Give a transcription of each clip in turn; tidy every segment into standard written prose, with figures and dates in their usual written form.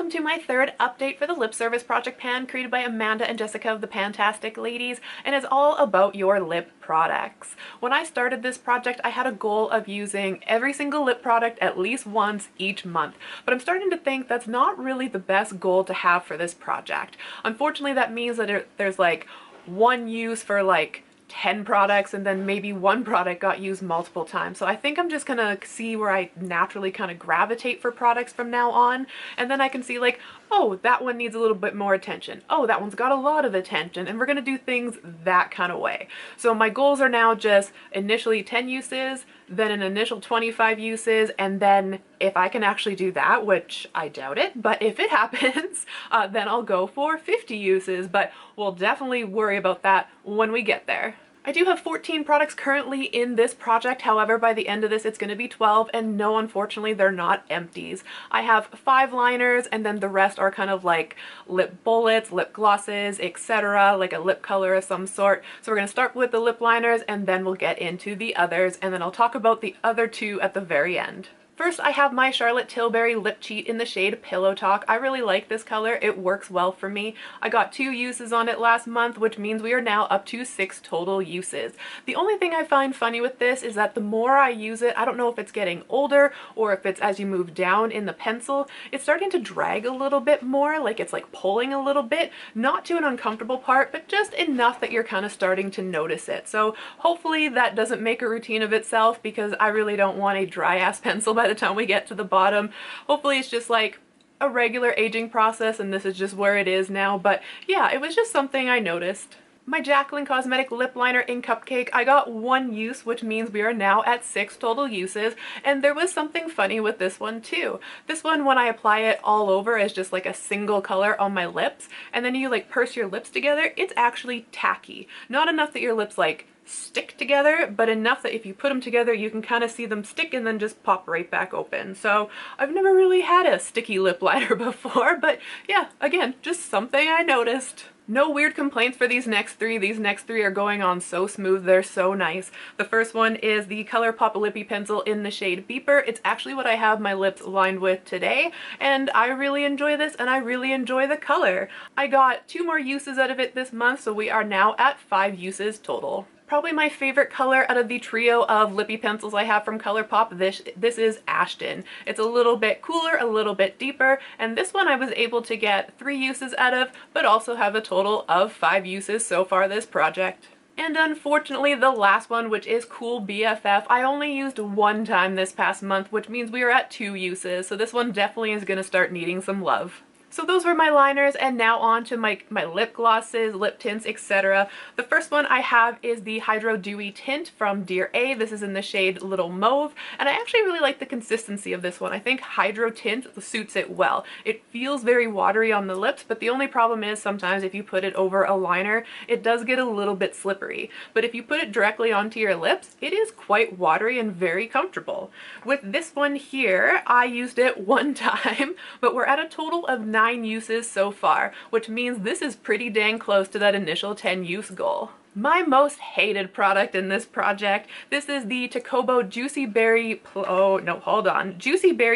welcome to my third update for the lip service project pan created by Amanda and Jessica of the PANtastic ladies, and it's all about your lip products. When I started this project, I had a goal of using every single lip product at least once each month, but I'm starting to think that's not really the best goal to have for this project. Unfortunately, that means that there's like one use for like 10 products and then maybe one product got used multiple times. So I think I'm just gonna see where I naturally kind of gravitate for products from now on, and then I can see like, oh, that one needs a little bit more attention. Oh, that one's got a lot of attention, and we're gonna do things that kind of way. So my goals are now just initially 10 uses, then an initial 25 uses, and then if I can actually do that, which I doubt it, but if it happens, then I'll go for 50 uses, but we'll definitely worry about that when we get there. I do have 14 products currently in this project, however by the end of this it's going to be 12, and no, unfortunately they're not empties. I have 5 liners and then the rest are kind of like lip bullets, lip glosses, etc., like a lip color of some sort. So we're going to start with the lip liners and then we'll get into the others, and then I'll talk about the other 2 at the very end. First, I have my Charlotte Tilbury Lip Cheat in the shade Pillow Talk. I really like this color. It works well for me. I got 2 uses on it last month, which means we are now up to 6 total uses. The only thing I find funny with this is that the more I use it, I don't know if it's getting older or if it's as you move down in the pencil, it's starting to drag a little bit more, like it's like pulling a little bit, not to an uncomfortable part, but just enough that you're kind of starting to notice it. So hopefully that doesn't make a routine of itself, because I really don't want a dry ass pencil by the time we get to the bottom. Hopefully it's just like a regular aging process and this is just where it is now, but yeah, it was just something I noticed. My Jaclyn Cosmetic lip liner in Cupcake, I got 1 use, which means we are now at 6 total uses, and there was something funny with this one too. This one, when I apply it all over as just like a single color on my lips, and then you like purse your lips together, it's actually tacky. Not enough that your lips like stick together, but enough that if you put them together you can kind of see them stick and then just pop right back open. So I've never really had a sticky lip liner before, but yeah, again, just something I noticed. No weird complaints for these next 3. These next 3 are going on so smooth. They're so nice. The first one is the Colourpop Lippie pencil in the shade Beeper. It's actually what I have my lips lined with today, and I really enjoy this and I really enjoy the color. I got 2 more uses out of it this month, so we are now at 5 uses total. Probably my favorite color out of the trio of lippy pencils I have from Colourpop, this is Ashton. It's a little bit cooler, a little bit deeper, and this one I was able to get 3 uses out of, but also have a total of 5 uses so far this project. And unfortunately the last one, which is Cool BFF, I only used 1 time this past month, which means we are at 2 uses, so this one definitely is going to start needing some love. So those were my liners, and now on to my lip glosses, lip tints, etc. The first one I have is the Hydro Dewy Tint from Dear.A. This is in the shade Little Mauve, and I actually really like the consistency of this one. I think Hydro Tint suits it well. It feels very watery on the lips, but the only problem is sometimes if you put it over a liner, it does get a little bit slippery. But if you put it directly onto your lips, it is quite watery and very comfortable. With this one here, I used it 1 time, but we're at a total of 9 uses so far, which means this is pretty dang close to that initial 10 use goal. My most hated product in this project, this is the Tocobo Juicy Berry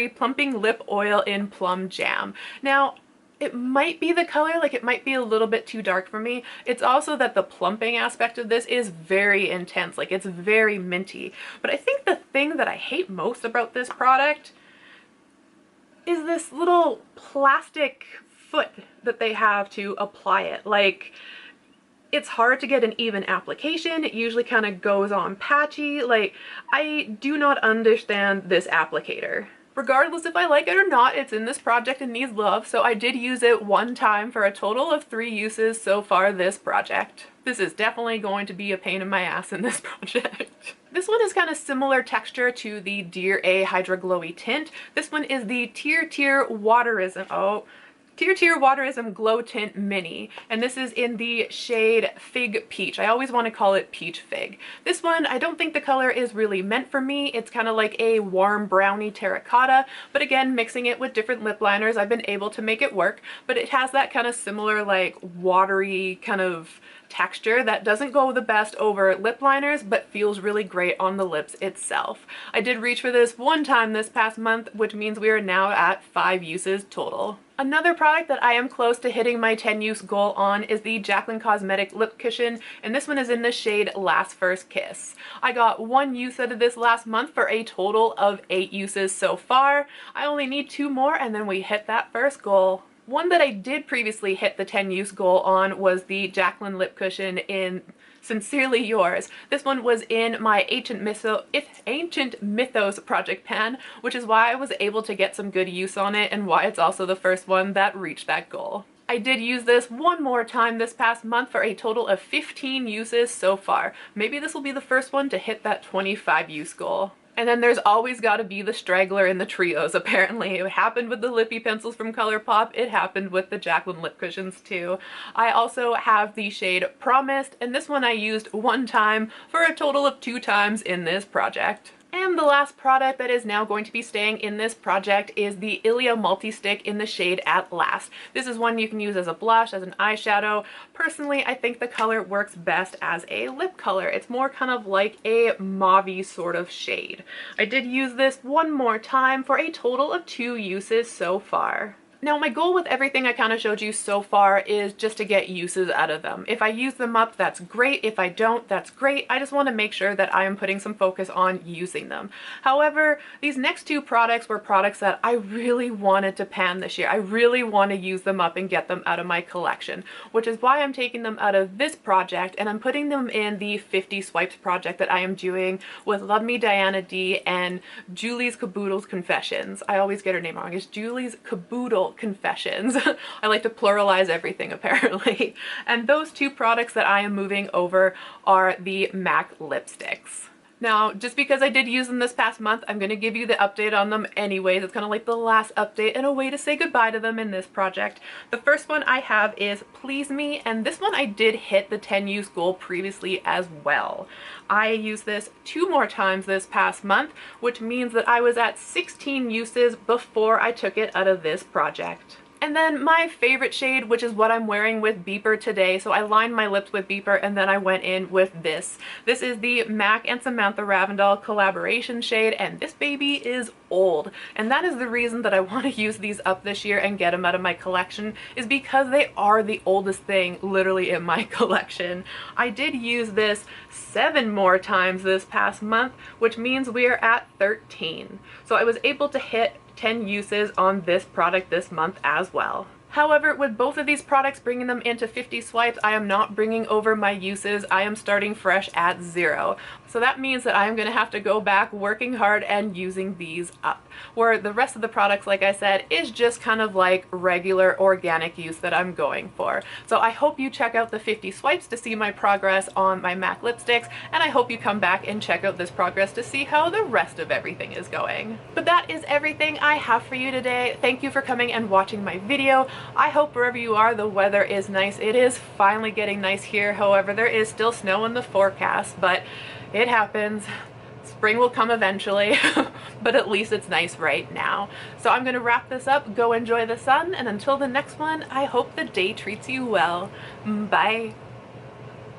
Plumping Lip Oil in Plum Jam. Now, it might be the color, like it might be a little bit too dark for me. It's also that the plumping aspect of this is very intense, like it's very minty. But I think the thing that I hate most about this product is this little plastic foot that they have to apply it. Like, it's hard to get an even application. It usually kind of goes on patchy. Like, I do not understand this applicator. Regardless if I like it or not, it's in this project and needs love, so I did use it 1 time for a total of 3 uses so far this project. This is definitely going to be a pain in my ass in this project. This one is kind of similar texture to the Dear.A Hydra Glowy Tint. This one is the TirTir Waterism Glow Tint Mini, and this is in the shade Fig Peach. I always want to call it Peach Fig. This one, I don't think the color is really meant for me. It's kind of like a warm brownie terracotta, but again, mixing it with different lip liners, I've been able to make it work, but it has that kind of similar like watery kind of texture that doesn't go the best over lip liners but feels really great on the lips itself. I did reach for this 1 time this past month, which means we are now at 5 uses total. Another product that I am close to hitting my 10-use goal on is the Jaclyn Cosmetic Lip Cushion, and this one is in the shade Last First Kiss. I got 1 use out of this last month for a total of 8 uses so far. I only need 2 more and then we hit that first goal. One that I did previously hit the 10-use goal on was the Jaclyn Lip Cushion in Sincerely Yours. This one was in my Ancient Mythos project pan, which is why I was able to get some good use on it and why it's also the first one that reached that goal. I did use this 1 more time this past month for a total of 15 uses so far. Maybe this will be the first one to hit that 25 use goal. And then there's always got to be the straggler in the trios, apparently. It happened with the Lippie pencils from Colourpop. It happened with the Jaclyn lip cushions too. I also have the shade Promised, and this one I used 1 time for a total of 2 times in this project. And the last product that is now going to be staying in this project is the Ilia Multi-Stick in the shade At Last. This is one you can use as a blush, as an eyeshadow. Personally, I think the color works best as a lip color. It's more kind of like a mauve-y sort of shade. I did use this 1 more time for a total of 2 uses so far. Now my goal with everything I kind of showed you so far is just to get uses out of them. If I use them up, that's great. If I don't, that's great. I just want to make sure that I am putting some focus on using them. However, these next 2 products were products that I really wanted to pan this year. I really want to use them up and get them out of my collection, which is why I'm taking them out of this project and I'm putting them in the 50 Swipes project that I am doing with Love Me Diana D and Julie's Caboodle's Confessions. I always get her name wrong. It's Julie's Caboodle Confessions. I like to pluralize everything apparently. And those 2 products that I am moving over are the MAC lipsticks. Now, just because I did use them this past month, I'm going to give you the update on them anyways. It's kind of like the last update and a way to say goodbye to them in this project. The first one I have is Please Me, and this one I did hit the 10-use goal previously as well. I used this 2 more times this past month, which means that I was at 16 uses before I took it out of this project. And then my favorite shade, which is what I'm wearing with Beeper today. So I lined my lips with Beeper and then I went in with this. This is the MAC and Samantha Ravndal collaboration shade, and this baby is old. And that is the reason that I want to use these up this year and get them out of my collection, is because they are the oldest thing literally in my collection. I did use this 7 more times this past month, which means we are at 13. So I was able to hit 10 uses on this product this month as well. However, with both of these products, bringing them into 50 swipes, I am not bringing over my uses. I am starting fresh at 0. So that means that I am going to have to go back working hard and using these up. Where the rest of the products, like I said, is just kind of like regular organic use that I'm going for. So I hope you check out the 50 swipes to see my progress on my MAC lipsticks, and I hope you come back and check out this progress to see how the rest of everything is going. But that is everything I have for you today. Thank you for coming and watching my video. I hope wherever you are, the weather is nice. It is finally getting nice here. However, there is still snow in the forecast, but it happens. Spring will come eventually, but at least it's nice right now. So I'm going to wrap this up. Go enjoy the sun, and until the next one, I hope the day treats you well. Bye.